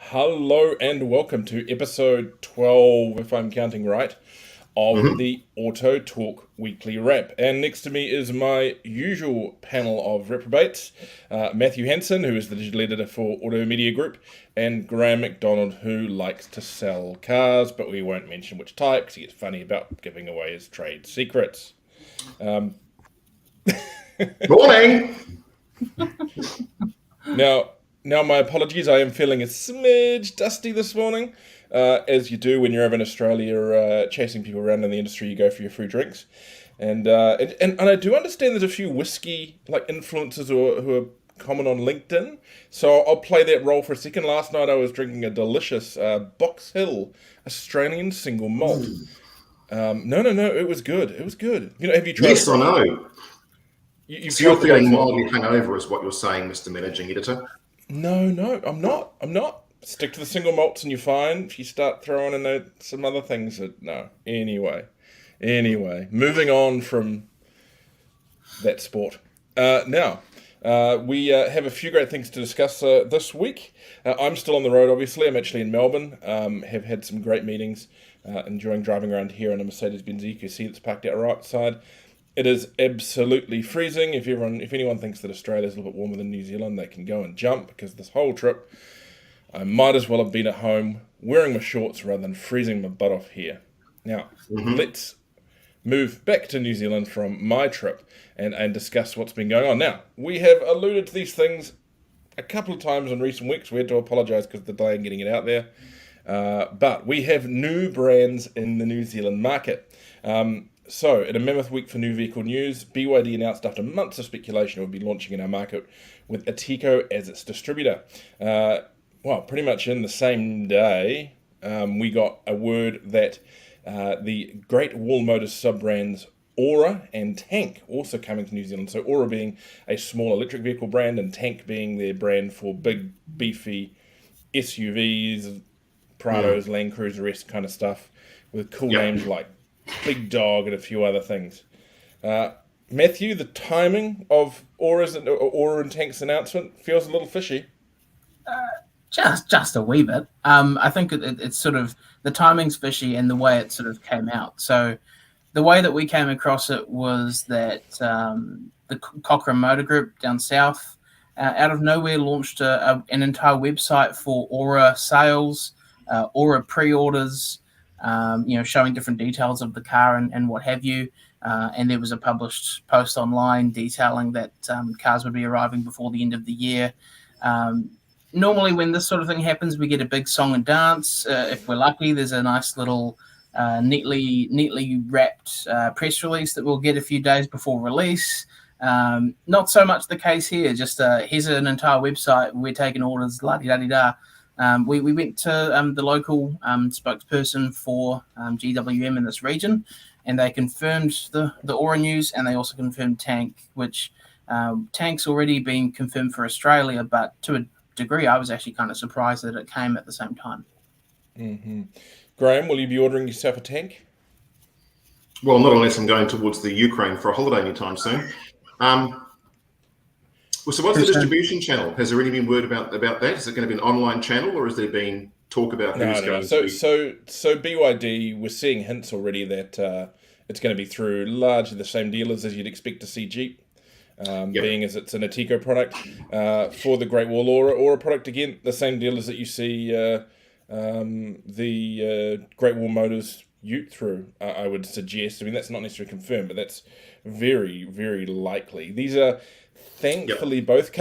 Hello and welcome to episode 12, if I'm counting right, of hmm the AutoTalk weekly wrap. And next to me is my usual panel of reprobates, Matthew Hansen, who is the digital editor for Auto Media Group, and Graham McDonald, who likes to sell cars, but we won't mention which type because he gets funny about giving away his trade secrets. Morning. Now, now, my apologies. I am feeling a smidge dusty this morning, as you do when you're over in Australia, chasing people around in the industry. You go for your free drinks, and I do understand there's a few whiskey influencers who are common on LinkedIn. So I'll play that role for a second. Last night I was drinking a delicious Box Hill Australian single malt. No, it was good. It was good. Have you tried it, Yes, I Graham? know. You've So you're tried the Box feeling Hill? mildly hungover, is what you're saying, Mr. Managing Editor? No, I'm not. I'm not. Stick to the single malts and you're fine. If you start throwing in some other things, no. Anyway, moving on from that sport. Now, we have a few great things to discuss this week. I'm still on the road, obviously. I'm actually in Melbourne. Have had some great meetings. Enjoying driving around here in a Mercedes-Benz EQC that's parked out right outside. It is absolutely freezing. If anyone thinks that Australia is a little bit warmer than New Zealand, they can go and jump because this whole trip, I might as well have been at home wearing my shorts rather than freezing my butt off here. Now, hmm let's move back to New Zealand from my trip and discuss what's been going on. Now, we have alluded to these things a couple of times in recent weeks. We had to apologise because of the delay in getting it out there. But we have new brands in the New Zealand market. So, in a mammoth week for new vehicle news, BYD announced after months of speculation it would be launching in our market with Atiko as its distributor. Pretty much in the same day, we got a word that the Great Wall Motors sub-brands Aura and Tank also coming to New Zealand. So Aura being a small electric vehicle brand and Tank being their brand for big, beefy SUVs, Mm. Prados, Land Cruiser-esque kind of stuff with cool Yep. names like Big Dog and a few other things. Uh, Matthew, the timing of Aura and Tank's announcement feels a little fishy. Just a wee bit. I think it's sort of the timing's fishy and the way it sort of came out. So the way that we came across it was that the Cochrane Motor Group down south, out of nowhere, launched an entire website for Aura sales, Aura pre-orders, showing different details of the car and what have you. And there was a published post online detailing that cars would be arriving before the end of the year. Normally, when this sort of thing happens, we get a big song and dance. If we're lucky, there's a nice little neatly wrapped press release that we'll get a few days before release. Not so much the case here. Just here's an entire website. We're taking orders. La di da di da. We went to the local spokesperson for GWM in this region, and they confirmed the Aura news, and they also confirmed Tank, which Tank's already been confirmed for Australia, but to a degree, I was actually kind of surprised that it came at the same time. hmm Graham, will you be ordering yourself a Tank? Well, not unless I'm going towards the Ukraine for a holiday anytime soon. Um, so what's Too the soon. distribution channel? Has there already been word about that? Is it going to be an online channel, or has there been talk about No, who's no, no. going to So, be? so, so BYD, we're seeing hints already that it's going to be through largely the same dealers as you'd expect to see Jeep, Yep. being as it's an Atico product. For the Great Wall Aura product, again, the same dealers that you see the Great Wall Motors Ute through, I would suggest. I mean, that's not necessarily confirmed, but that's very, very likely. These are Yep. thankfully both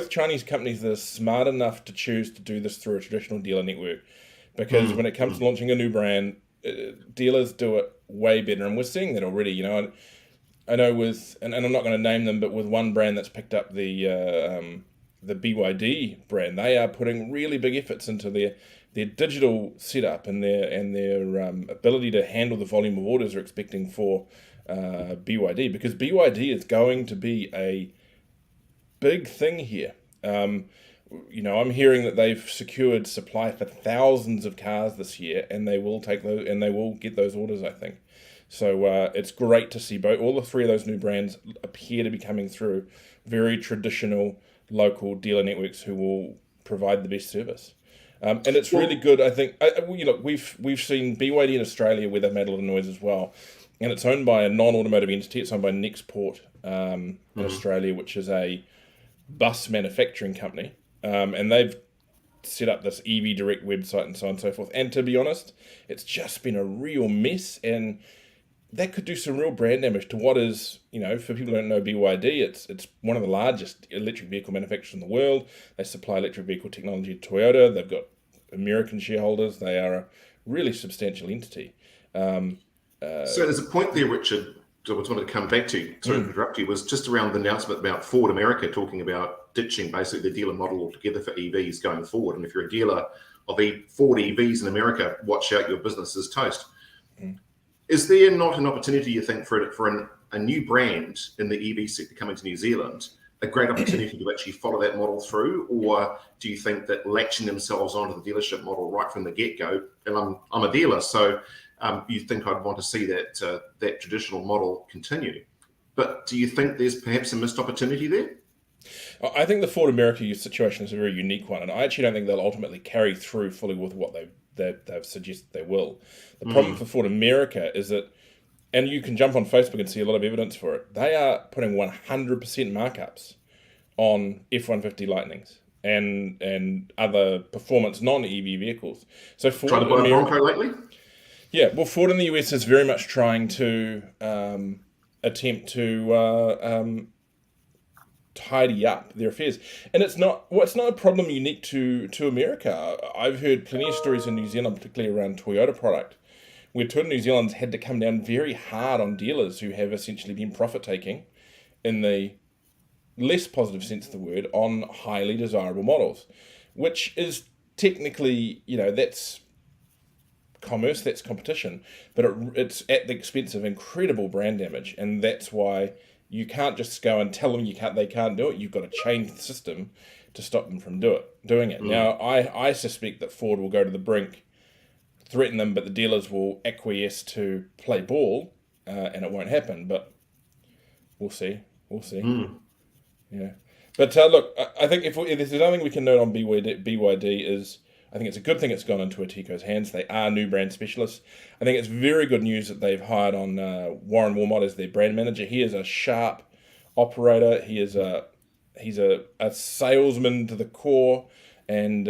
Chinese companies that are smart enough to choose to do this through a traditional dealer network. Because when Mm, it comes to mm. launching a new brand, dealers do it way better, and we're seeing that already. I know and I'm not going to name them, but with one brand that's picked up the BYD brand, they are putting really big efforts into their digital setup and their ability to handle the volume of orders they're expecting for BYD, because BYD is going to be a big thing here. Um, I'm hearing that they've secured supply for thousands of cars this year, and they will take those and they will get those orders, I think. So it's great to see all the three of those new brands appear to be coming through very traditional local dealer networks who will provide the best service. And it's really good. I think we've seen BYD in Australia where they've made a lot of noise as well, and it's owned by a non-automotive entity. It's owned by Nextport in Australia, which is a bus manufacturing company, and they've set up this EV Direct website and so on and so forth. And to be honest, it's just been a real mess, and that could do some real brand damage to what is, for people who don't know BYD, it's one of the largest electric vehicle manufacturers in the world. They supply electric vehicle technology to Toyota. They've got American shareholders. They are a really substantial entity. So there's a point there, Richard, I was wanted to come back to, sorry to interrupt you, was just around the announcement about Ford America talking about ditching basically the dealer model altogether for EVs going forward. And if you're a dealer of Ford EVs in America, watch out, your business is toast. Is there not an opportunity, you think, for a new brand in the EV sector coming to New Zealand, a great opportunity to actually follow that model through? Or do you think that latching themselves onto the dealership model right from the get-go, and I'm a dealer, so you think I'd want to see that that traditional model continue. But do you think there's perhaps a missed opportunity there? I think the Ford America situation is a very unique one, and I actually don't think they'll ultimately carry through fully with what they've suggested they will. The problem for Ford America is that, and you can jump on Facebook and see a lot of evidence for it, they are putting 100% markups on F-150 Lightnings and other performance non-EV vehicles. So Ford Tried to buy a Bronco lately? Yeah, well, Ford in the US is very much trying to attempt to tidy up their affairs, and it's not a problem unique to America. I've heard plenty of stories in New Zealand, particularly around Toyota product, where Toyota New Zealand's had to come down very hard on dealers who have essentially been profit taking, in the less positive sense of the word, on highly desirable models, which is technically, that's commerce, that's competition, but it's at the expense of incredible brand damage, and that's why you can't just go and tell them they can't do it. You've got to change the system to stop them from doing it. Now, I suspect that Ford will go to the brink, threaten them, but the dealers will acquiesce to play ball, and it won't happen. But we'll see. Yeah. But look, I think if there's anything we can note on BYD is, I think it's a good thing it's gone into Atico's hands. They are new brand specialists. I think it's very good news that they've hired on Warren Wilmot as their brand manager. He is a sharp operator. He's a salesman to the core, and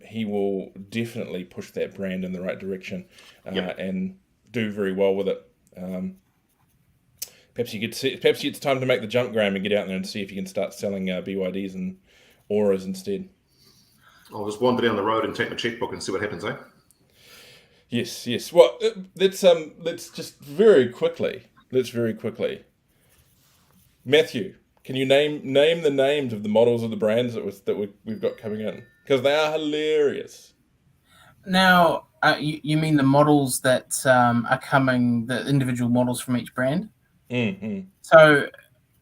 he will definitely push that brand in the right direction and do very well with it. Perhaps it's time to make the jump, Graham, and get out there and see if you can start selling BYDs and Auras instead. I'll just wander down the road and take my checkbook and see what happens, eh? Yes. Well, let's just very quickly. Matthew, can you name the names of the models of the brands that we've got coming in? Because they are hilarious. Now, you mean the models that are coming, the individual models from each brand? Mm-hmm. So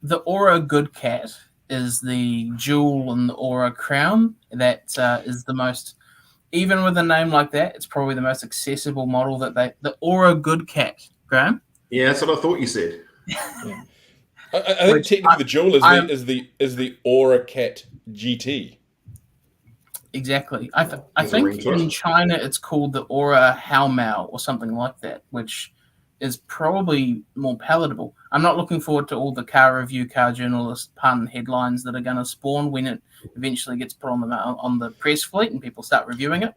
the Aura Good Cat is the jewel in the Aura crown. That is the most, even with a name like that, it's probably the most accessible model the Aura Good Cat, Graham. Yeah, that's what I thought you said. Yeah. I think technically the jewel is the Aura Cat GT. Exactly. I think in China it's called the Aura Haomao or something like that, which is probably more palatable. I'm not looking forward to all the car journalist pun headlines that are going to spawn when it eventually gets put on the press fleet and people start reviewing it.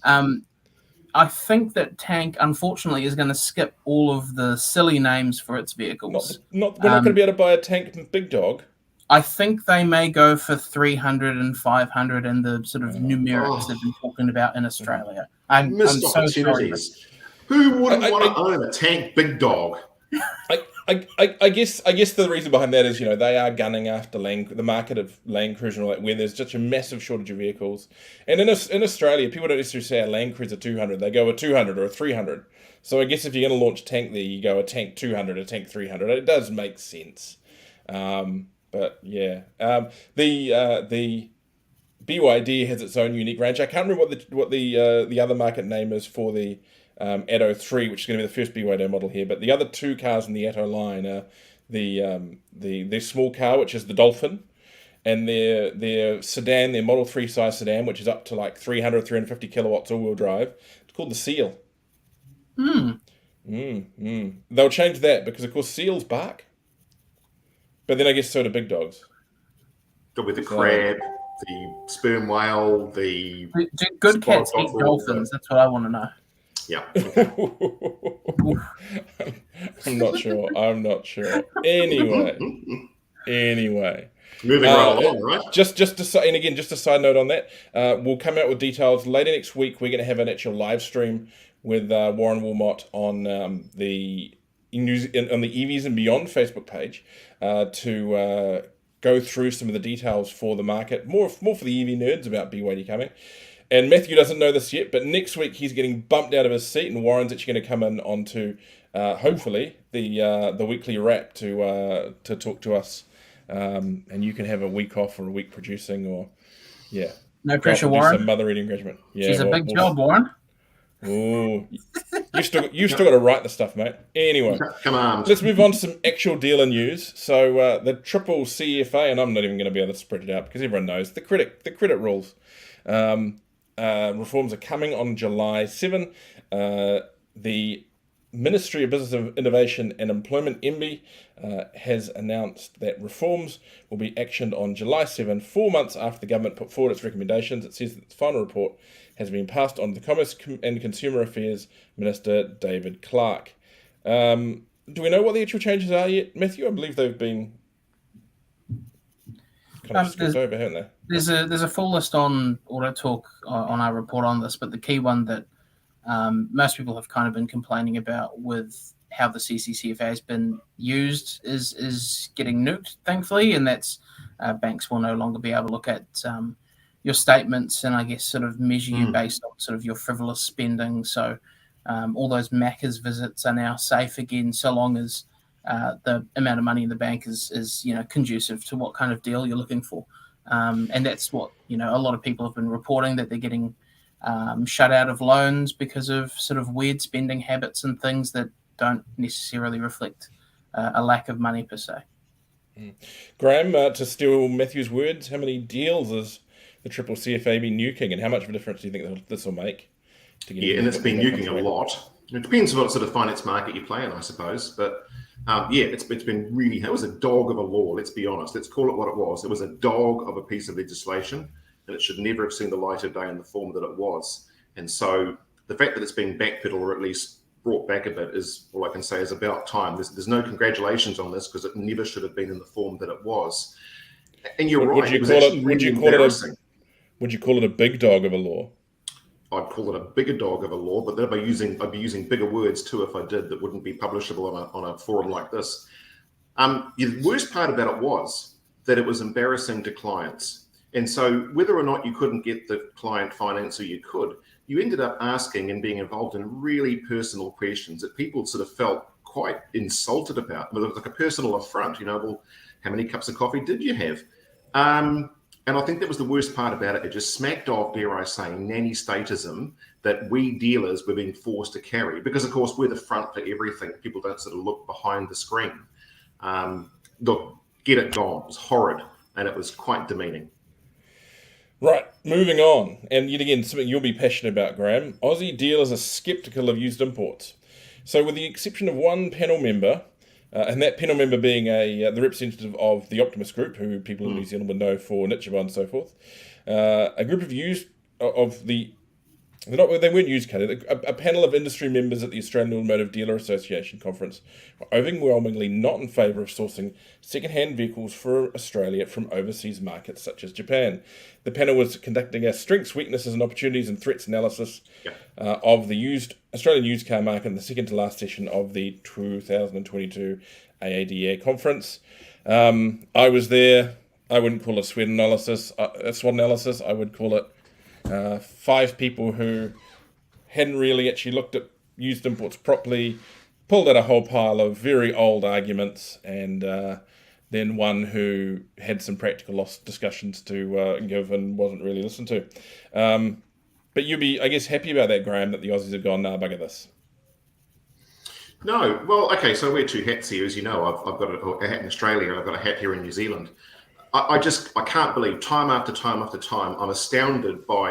I think that Tank, unfortunately, is going to skip all of the silly names for its vehicles. We're not going to be able to buy a Tank Big Dog. I think they may go for 300 and 500 and the sort of numerics they've been talking about in Australia. I'm so sorry. Who wouldn't want to own a Tank Big Dog? I guess the reason behind that is, they are gunning after the market of Land Cruiser and all that, where there's such a massive shortage of vehicles. And in Australia, people don't necessarily say a Land Cruiser 200. They go a 200 or a 300. So I guess if you're going to launch Tank there, you go a Tank 200, a Tank 300. It does make sense. But yeah, the BYD has its own unique range. I can't remember what the other market name is for the Atto 3, which is going to be the first BYD model here. But the other two cars in the Atto line are the small car, which is the Dolphin, and their sedan, their Model 3 size sedan, which is up to like 350 kilowatts all-wheel drive. It's called the Seal. They'll change that because, of course, seals bark. But then I guess so do big dogs. With the crab, the sperm whale, the... Do good cats eat dolphins? That's what I want to know. Yeah. I'm not sure. Anyway. Moving right along, right? Just a side note on that. We'll come out with details later next week. We're going to have an actual live stream with Warren Wilmot on the EVs and Beyond Facebook page to go through some of the details for the market, more for the EV nerds about BYD coming. And Matthew doesn't know this yet, but next week he's getting bumped out of his seat, and Warren's actually going to come in onto hopefully the weekly wrap to talk to us, and you can have a week off or a week producing, or no pressure, Warren. Some mother reading regiment. Yeah, she's a big job, Warren. Ooh, you've still got to write the stuff, mate. Anyway, come on. Let's move on to some actual dealer news. So the triple CFA, and I'm not even going to be able to spread it out because everyone knows the credit rules. Reforms are coming on July 7. The Ministry of Business Innovation and Employment, MBI, has announced that reforms will be actioned on July 7, 4 months after the government put forward its recommendations. It says that the final report has been passed on to the Commerce and Consumer Affairs Minister, David Clark. Do we know what the actual changes are yet, Matthew? I believe they've been kind of skipped over, haven't they? There's a full list on AutoTalk on our report on this, but the key one that most people have kind of been complaining about with how the CCCFA has been used is getting nuked, thankfully, and that's banks will no longer be able to look at your statements and I guess sort of measure you based on sort of your frivolous spending. So all those Macca's visits are now safe again, so long as the amount of money in the bank is conducive to what kind of deal you're looking for. And that's what a lot of people have been reporting, that they're getting shut out of loans because of sort of weird spending habits and things that don't necessarily reflect a lack of money per se. Graham, to steal Matthew's words, how many deals is the triple CFA been nuking, and how much of a difference do you think this will make? And it's been nuking a lot. It depends on what sort of finance market you play in, I suppose. But it's been really, it was a dog of a law, let's be honest. Let's call it what it was. It was a dog of a piece of legislation, and it should never have seen the light of day in the form that it was. And so the fact that it's been backpedaled, or at least brought back a bit, is all I can say is about time. There's no congratulations on this, because it never should have been in the form that it was. And you're right. Would you call it a big dog of a law? I'd call it a bigger dog of a law, but I'd be using bigger words too if I did, that wouldn't be publishable on a forum like this. The worst part about it was that it was embarrassing to clients. And so whether or not you couldn't get the client finance, or you could, you ended up asking and being involved in really personal questions that people sort of felt quite insulted about. It was like a personal affront, well, how many cups of coffee did you have? And I think that was the worst part about it. It just smacked off, dare I say, nanny statism that we dealers were being forced to carry, because, of course, we're the front for everything. People don't sort of look behind the screen. Look, get it gone. It was horrid, and it was quite demeaning. Right, moving on. And yet again, something you'll be passionate about, Graham. Aussie dealers are sceptical of used imports. So with the exception of one panel member, and that panel member being the representative of the Optimus Group, who people in New Zealand would know for Nichiba and so forth, a group they weren't used cars. A panel of industry members at the Australian Automotive Dealer Association conference were overwhelmingly not in favour of sourcing second-hand vehicles for Australia from overseas markets such as Japan. The panel was conducting a strengths, weaknesses and opportunities and threats analysis of the Australian used car market in the second to last session of the 2022 AADA conference. I was there. I wouldn't call it a SWOT analysis. I would call it 5 people who hadn't really actually looked at used imports properly, pulled out a whole pile of very old arguments, and then one who had some practical loss discussions to give and wasn't really listened to. But you'd be, I guess, happy about that, Graham, that the Aussies have gone, nah, bugger this. No, well, okay, so I wear 2 hats here. As you know, I've got a hat in Australia, and I've got a hat here in New Zealand. I can't believe time after time after time, I'm astounded by,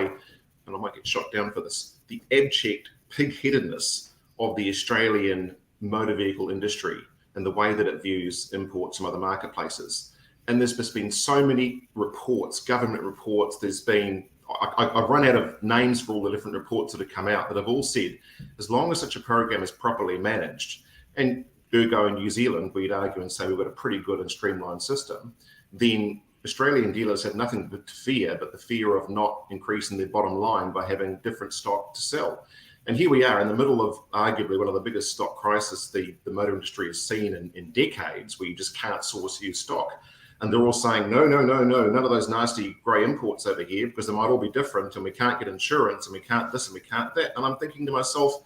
and I might get shot down for this, the abject pig-headedness of the Australian motor vehicle industry and the way that it views imports from other marketplaces. And there's just been so many reports, government reports. There's been, I've run out of names for all the different reports that have come out that have all said, as long as such a program is properly managed, and ergo in New Zealand, we'd argue and say we've got a pretty good and streamlined system, then Australian dealers have nothing to fear but the fear of not increasing their bottom line by having different stock to sell. And here we are in the middle of arguably one of the biggest stock crises the motor industry has seen in decades, where you just can't source used stock. And they're all saying, no, none of those nasty grey imports over here, because they might all be different and we can't get insurance and we can't this and we can't that. And I'm thinking to myself,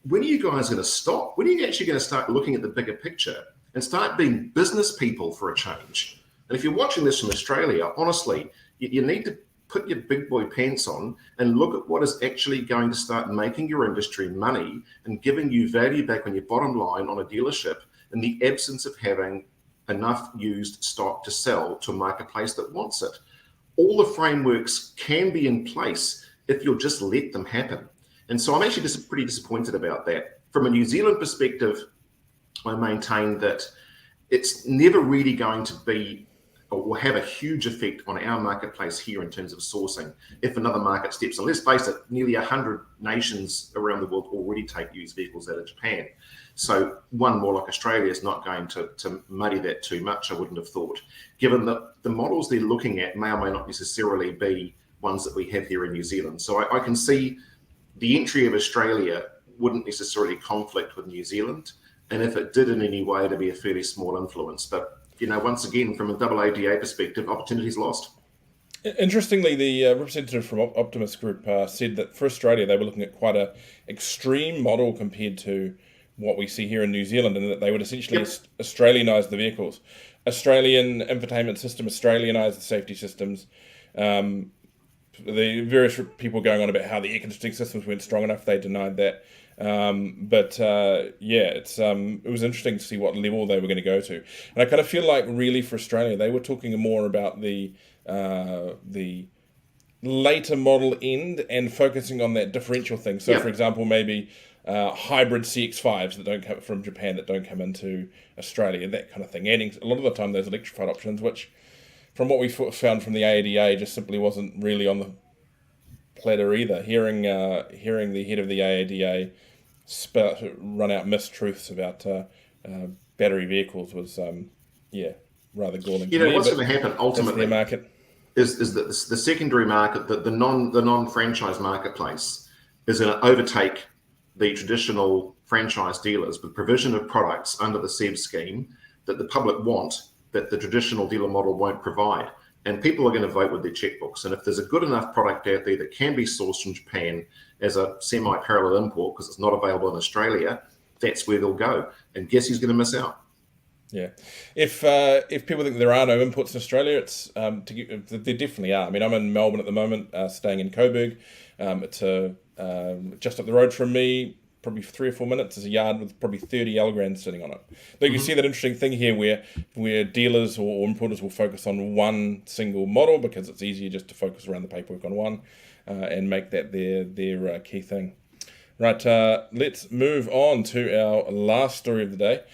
when are you guys going to stop? When are you actually going to start looking at the bigger picture and start being business people for a change? And if you're watching this from Australia, honestly, you need to put your big boy pants on and look at what is actually going to start making your industry money and giving you value back on your bottom line on a dealership in the absence of having enough used stock to sell to a marketplace that wants it. All the frameworks can be in place if you'll just let them happen. And so I'm actually just pretty disappointed about that. From a New Zealand perspective, I maintain that it's never really going to be or will have a huge effect on our marketplace here in terms of sourcing if another market steps in. Let's face it, nearly 100 nations around the world already take used vehicles out of Japan. So one more like Australia is not going to muddy that too much, I wouldn't have thought, given that the models they're looking at may or may not necessarily be ones that we have here in New Zealand. So I can see the entry of Australia wouldn't necessarily conflict with New Zealand. And if it did in any way, to be a fairly small influence. But once again, from a AADA perspective, opportunities lost. Interestingly, the representative from Optimus Group said that for Australia, they were looking at quite a extreme model compared to what we see here in New Zealand, and that they would essentially Australianise the vehicles. Australian infotainment system, Australianise the safety systems. The various people going on about how the air conditioning systems weren't strong enough, they denied that. It was interesting to see what level they were going to go to, and I kind of feel like really for Australia they were talking more about the later model end and focusing on that differential thing. So, for example, maybe hybrid CX-5s that don't come from Japan that don't come into Australia, that kind of thing. Adding a lot of the time those electrified options, which from what we found from the AADA just simply wasn't really on the platter either. Hearing the head of the AADA run out mistruths about battery vehicles was rather galling. What's going to happen ultimately market is that the secondary market, the non-franchise marketplace, is going to overtake the traditional franchise dealers with provision of products under the SEV scheme that the public want, that the traditional dealer model won't provide. And people are going to vote with their checkbooks. And if there's a good enough product out there that can be sourced from Japan as a semi-parallel import because it's not available in Australia, that's where they'll go. And guess who's going to miss out? Yeah. If people think there are no imports in Australia, there definitely are. I mean, I'm in Melbourne at the moment, staying in Coburg. It's just up the road from me. Probably 3 or 4 minutes, there's a yard with probably 30 Elgrand sitting on it. But you see that interesting thing here where dealers or importers will focus on one single model because it's easier just to focus around the paperwork on one and make that their key thing. Right, let's move on to our last story of the day.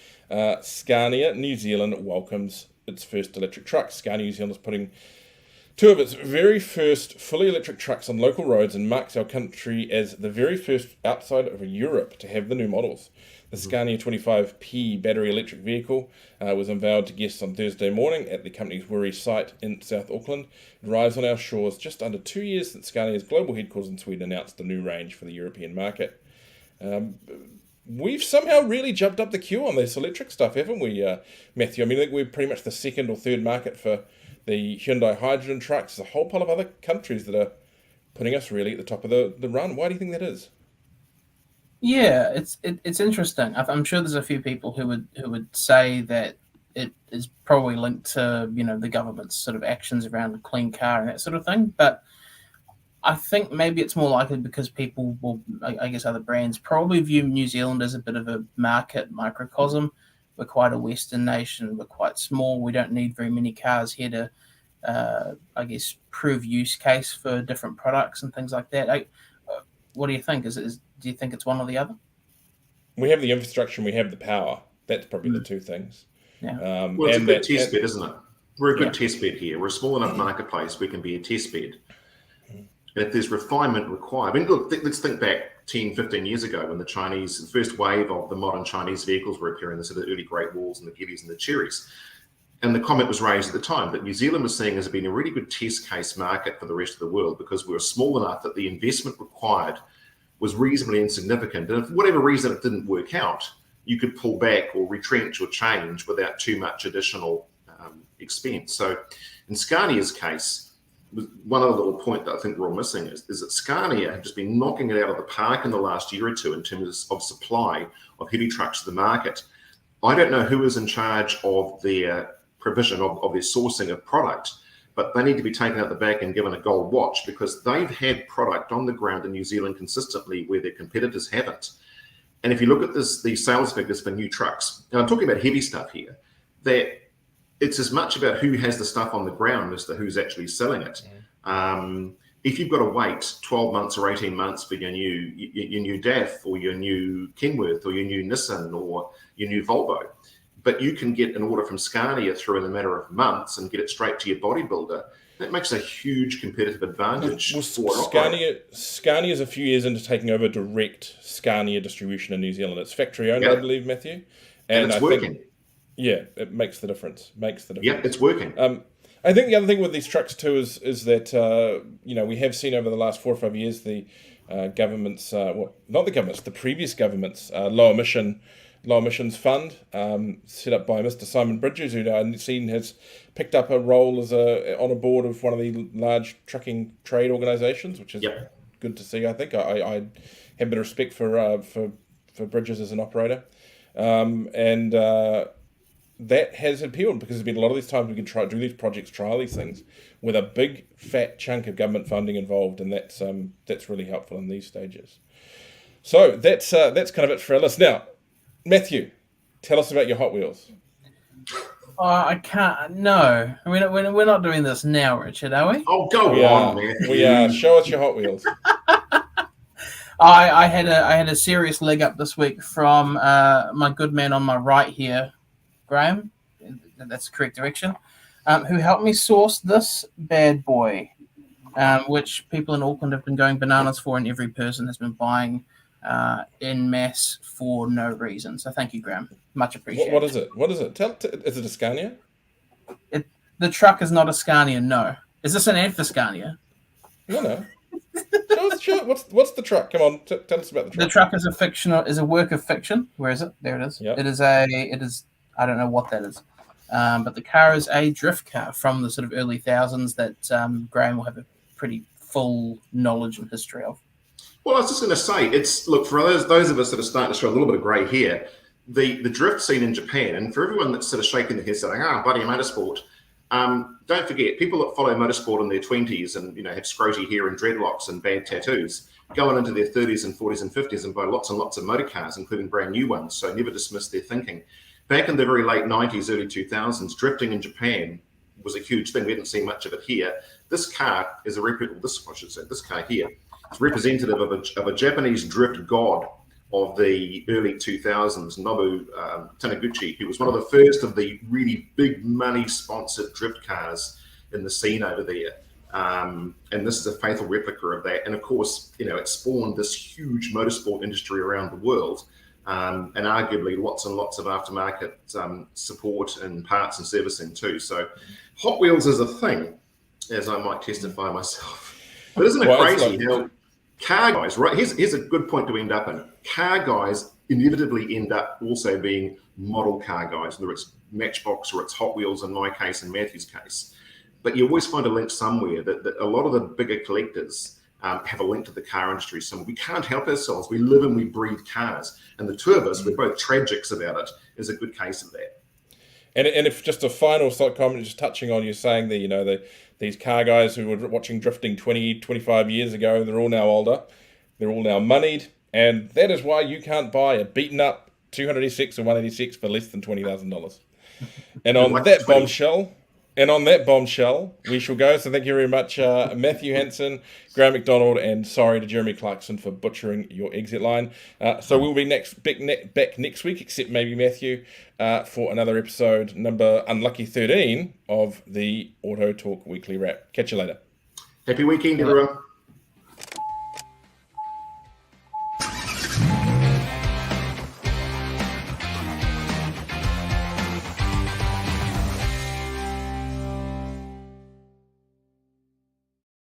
Scania New Zealand welcomes its first electric truck. Scania New Zealand is putting 2 of its very first fully electric trucks on local roads and marks our country as the very first outside of Europe to have the new models. The Scania 25P battery electric vehicle was unveiled to guests on Thursday morning at the company's Wirri site in South Auckland. It arrives on our shores just under 2 years since Scania's global headquarters in Sweden announced a new range for the European market. We've somehow really jumped up the queue on this electric stuff, haven't we, Matthew? I mean, I think we're pretty much the second or third market for the Hyundai hydrogen trucks. There's a whole pile of other countries that are putting us really at the top of the run. Why do you think that is? Yeah, it's interesting. I'm sure there's a few people who would say that it is probably linked to the government's sort of actions around the clean car and that sort of thing. But I think maybe it's more likely because people will, I guess, other brands probably view New Zealand as a bit of a market microcosm, we're quite a Western nation. We're quite small. We don't need very many cars here to, I guess, prove use case for different products and things like that. What do you think? Do you think it's one or the other? We have the infrastructure and we have the power. That's probably the two things. Yeah. Well, it's a good test bed, isn't it? We're a good test bed here. We're a small enough marketplace. We can be a test bed. And if there's refinement required, I mean, look, let's think back 10, 15 years ago when the first wave of the modern Chinese vehicles were appearing, the sort of early Great Walls and the Geelys and the Cherries. And the comment was raised at the time that New Zealand was seen as being a really good test case market for the rest of the world because we were small enough that the investment required was reasonably insignificant. And if for whatever reason it didn't work out, you could pull back or retrench or change without too much additional expense. So in Scania's case, one other little point that I think we're all missing is that Scania have just been knocking it out of the park in the last year or two in terms of supply of heavy trucks to the market. I don't know who is in charge of their provision of their sourcing of product, but they need to be taken out the back and given a gold watch because they've had product on the ground in New Zealand consistently where their competitors haven't. And if you look at these sales figures for new trucks, and I'm talking about heavy stuff here, that it's as much about who has the stuff on the ground as to who's actually selling it. If you've got to wait 12 months or 18 months for your new DAF or your new Kenworth or your new Nissan or your new Volvo, but you can get an order from Scania through in a matter of months and get it straight to your bodybuilder, that makes a huge competitive advantage. Scania's a few years into taking over direct Scania distribution in New Zealand. It's factory owned, I believe, Matthew. And it's working. It makes the difference. Yeah, it's working. I think the other thing with these trucks too is that we have seen over the last 4 or 5 years the government's the previous government's low emissions fund set up by Mr. Simon Bridges, who I've seen has picked up a role as on a board of one of the large trucking trade organisations, which is good to see. I think I have a bit of respect for Bridges as an operator, and that has appealed because there's been a lot of these times we can try do these projects, trial these things with a big fat chunk of government funding involved, and that's really helpful in these stages. So that's kind of it for our list. Now, Matthew, tell us about your Hot Wheels. I can't. No, we're not doing this now, Richard, are we? Oh, go on, Matthew. We are. Show us your Hot Wheels. I had a serious leg up this week from my good man on my right here, Graham. That's the correct direction. Who helped me source this bad boy, which people in Auckland have been going bananas for, and every person has been buying en masse for no reason. So thank you, Graham. Much appreciated. What is it? Is it a Scania? The truck is not a Scania, no. Is this an ad for Scania? No. Sure. What's the truck? Come on, tell us about the truck. The truck is a work of fiction. Where is it? There it is. Yep. It is. I don't know what that is. But the car is a drift car from the sort of early thousands that Graham will have a pretty full knowledge and history of. Well, I was just going to say, look, for those of us that are starting to show a little bit of grey hair, the drift scene in Japan, and for everyone that's sort of shaking their head saying, bloody motorsport, don't forget, people that follow motorsport in their 20s and have scroty hair and dreadlocks and bad tattoos, going into their 30s and 40s and 50s and buy lots and lots of motor cars, including brand new ones, so never dismiss their thinking. Back in the very late 90s, early 2000s, drifting in Japan was a huge thing. We hadn't seen much of it here. This car is this car here is representative of a Japanese drift god of the early 2000s, Nobu Taniguchi, who was one of the first of the really big money sponsored drift cars in the scene over there. And this is a faithful replica of that. And of course, it spawned this huge motorsport industry around the world. And arguably lots and lots of aftermarket support and parts and servicing too. So Hot Wheels is a thing, as I might testify myself. But isn't it crazy how car guys, right? Here's a good point to end up in. Car guys inevitably end up also being model car guys, whether it's Matchbox or it's Hot Wheels in my case and Matthew's case. But you always find a link somewhere that a lot of the bigger collectors have a link to the car industry. So we can't help ourselves. We live and we breathe cars. And the two of us, we're both tragics about it, is a good case of that. And if just a final slight comment, just touching on you saying that, these car guys who were watching drifting 20, 25 years ago, they're all now older. They're all now moneyed. And that is why you can't buy a beaten up 286 or 186 for less than $20,000. And on like that 20. bombshell, we shall go. So thank you very much, Matthew Hansen, Graham McDonald, and sorry to Jeremy Clarkson for butchering your exit line. So we'll be back next week, except maybe Matthew, for another episode, number unlucky 13 of the Auto Talk Weekly Wrap. Catch you later. Happy weekend, everyone.